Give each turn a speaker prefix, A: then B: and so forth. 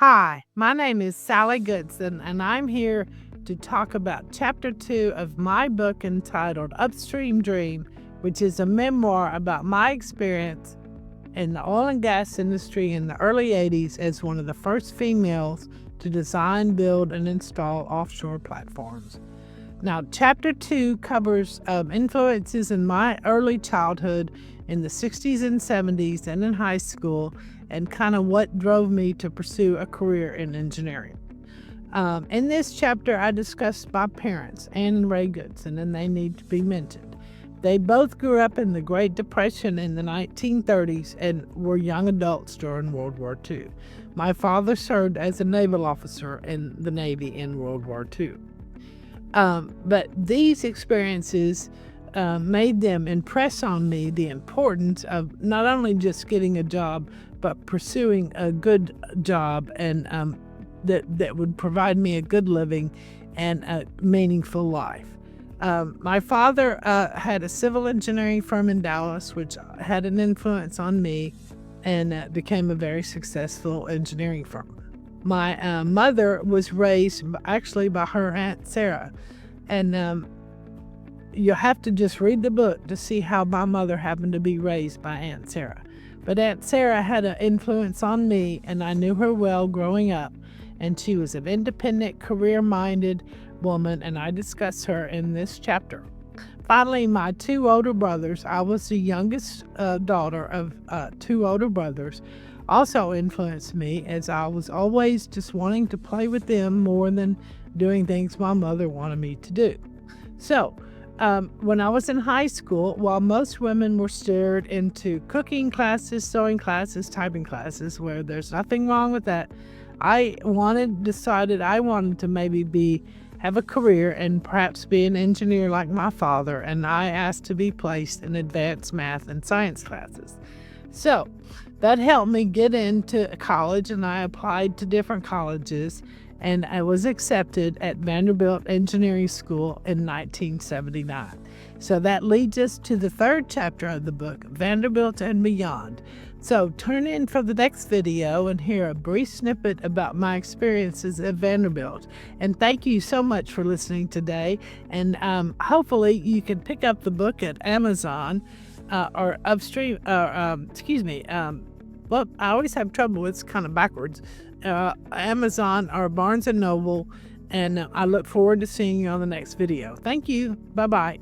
A: Hi, my name is Sally Goodson, and I'm here to talk about Chapter 2 of my book entitled Upstream Dream, which is a memoir about my experience in the oil and gas industry in the early 80s as one of the first females to design, build, and install offshore platforms. Now, Chapter 2 covers influences in my early childhood in the 60s and 70s and in high school, and kind of what drove me to pursue a career in engineering. In this chapter, I discussed my parents, Ann and Ray Goodson, and they need to be mentioned. They both grew up in the Great Depression in the 1930s and were young adults during World War II. My father served as a naval officer in the Navy in World War II. But these experiences made them impress on me the importance of not only just getting a job, but pursuing a good job and that would provide me a good living and a meaningful life. My father had a civil engineering firm in Dallas, which had an influence on me and became a very successful engineering firm. My mother was raised actually by her Aunt Sarah, and you have to just read the book to see how my mother happened to be raised by Aunt Sarah. But Aunt Sarah had an influence on me, and I knew her well growing up, and she was an independent, career-minded woman, and I discuss her in this chapter. Finally, my two older brothers, I was the youngest daughter of two older brothers, also influenced me, as I was always just wanting to play with them more than doing things my mother wanted me to do. So, when I was in high school, while most women were steered into cooking classes, sewing classes, typing classes, where there's nothing wrong with that, I decided I wanted to maybe have a career and perhaps be an engineer like my father, and I asked to be placed in advanced math and science classes. So that helped me get into college, and I applied to different colleges, and I was accepted at Vanderbilt Engineering School in 1979. So that leads us to the third chapter of the book, Vanderbilt and Beyond. So turn in for the next video and hear a brief snippet about my experiences at Vanderbilt. And thank you so much for listening today. And hopefully you can pick up the book at Amazon or Upstream, well, I always have trouble, it's kind of backwards. Amazon or Barnes & Noble, and I look forward to seeing you on the next video. Thank you. Bye-bye.